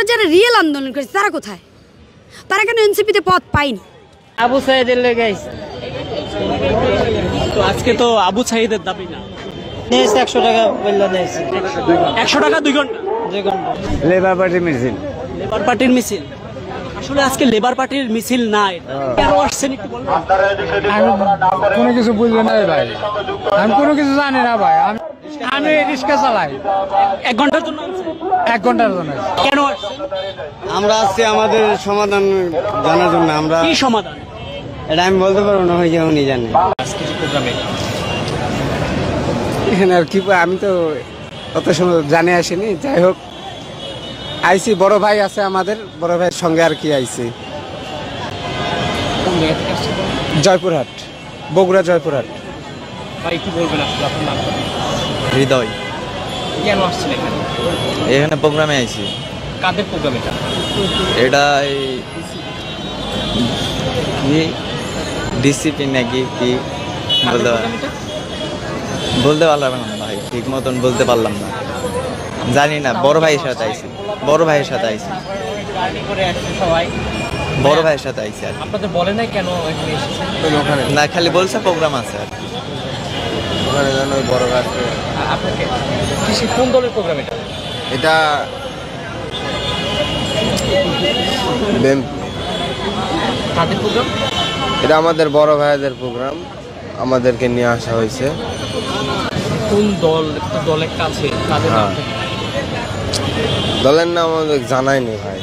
আমরা যারা রিয়েল আন্দোলন করেছি তারা কোথায়? তারা কেন এনসিপিতে পদ পায়নি? আবু সাইদের লেগে তো আজকে তো আবু সাইদের দাবি না 100 টাকা বললো নিয়েছে 100 টাকা 2 ঘন্টা লেবার পার্টির মিছিল। লেবার পার্টির মিছিল। আসলে আজকে লেবার পার্টির মিছিল নাই, কেন আসছেন একটু বলবেন? আমি কোনো কিছু বুঝবে না ভাই, আমি কোনো কিছু জানি না ভাই। আমি রিক্সা চালাই। 1 ঘন্টার জন্য আসছেন? 1 ঘন্টার জন্য। কেন আসছেন? আমরা আসছি আমাদের সমাধান জানার জন্য। আমরা কি সমাধান এটা আমি বলতে পারবো না, হয়ে উনি জানে। এখানে আর কি, আমি তো অত সময় জানে আসিনি। যাই হোক, আইসি বড় ভাই আছে আমাদের, বড় ভাইয়ের সঙ্গে আর কি আইসি। জয়পুরহাট, বগুড়া জয়পুরহাট। ভাই কি বলবেন আসলে আপনার নাম? হৃদয়। কেন আসছেন এখানে? এখানে প্রোগ্রামে আইছি। কাদের প্রোগ্রাম এটা? এটা কি ডিসিপ্লিন নাকি কি বলতে পারলাম না ভাই, ঠিক মতন বলতে পারলাম না, জানি না। বড় ভাইয়ের সাথে আইছি, বড় ভাইয়ের সাথে আইছি, বড় ভাইয়ের সাথে আইছি। আর আপনাদের বলে নাই কেন এখানে এসেছেন? না, খালি বলছে প্রোগ্রাম আছে আর কি। ওখানে জানো বড় ভাইকে। আপনাকে কোন দলের প্রোগ্রাম এটা? এটা কাদের প্রোগ্রাম? এটা আমাদের বড় ভাইদের প্রোগ্রাম, আমাদেরকে নিয়ে আসা হয়েছে। কোন দল? দলের কাছে কাদের নাম? দলের নাম আমাদের জানায়নি ভাই।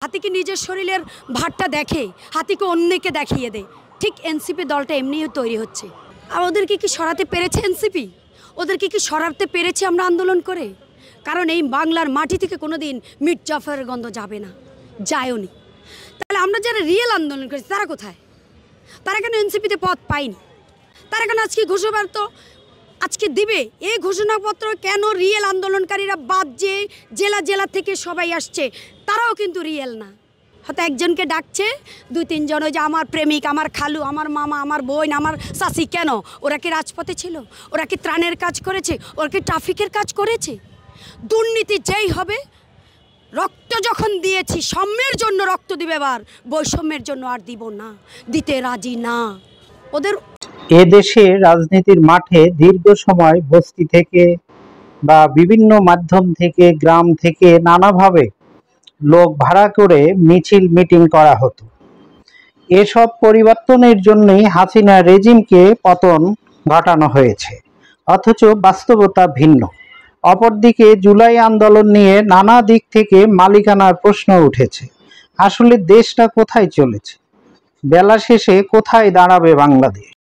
হাতি কি নিজের শরীরের ভারটা দেখে, হাতিকে অন্যকে দেখিয়ে দেয়। ঠিক এনসিপি দলটা এমনিও তৈরি হচ্ছে। আর ওদেরকে কি সরাতে পেরেছে এনসিপি? ওদেরকে কি সরাতে পেরেছে আমরা আন্দোলন করে? কারণ এই বাংলার মাটি থেকে কোনোদিন মির জাফরের গন্ধ যাবে না, যায়ওনি। তাহলে আমরা যারা রিয়েল আন্দোলন করেছি তারা কোথায়? তারা কেন এনসিপিতে পদ পায়নি? তারা কেন আজকে ঘোষণা তো আজকে দিবে এই ঘোষণাপত্র? কেন রিয়েল আন্দোলনকারীরা বাদ যে জেলা জেলা থেকে সবাই আসছে তারাও কিন্তু রিয়েল না। হয়তো একজনকে ডাকছে 2-3 জন, ওই যে আমার প্রেমিক, আমার খালু, আমার মামা, আমার বোন, আমার চাচি। কেন? ওরা কি রাজপথে ছিল? ওরা কি ত্রাণের কাজ করেছে? ওরা কি ট্রাফিকের কাজ করেছে? দুর্নীতি যেই হবে, রক্ত যখন দিয়েছি সাম্যের জন্য রক্ত দিবে, এবার বৈষম্যের জন্য আর দিব না, দিতে রাজি না। ওদের এদেশে রাজনীতির মাঠে দীর্ঘ সময় বস্তি থেকে বা বিভিন্ন মাধ্যম থেকে, গ্রাম থেকে নানাভাবে লোক ভাড়া করে মিছিল মিটিং করা হতো। এসব পরিবর্তনের জন্যই হাসিনা রেজিমকে পতন ঘটানো হয়েছে, অথচ বাস্তবতা ভিন্ন। অপরদিকে জুলাই আন্দোলন নিয়ে নানা দিক থেকে মালিকানার প্রশ্ন উঠেছে। আসলে দেশটা কোথায় চলেছে? বেলা শেষে কোথায় দাঁড়াবে বাংলাদেশ?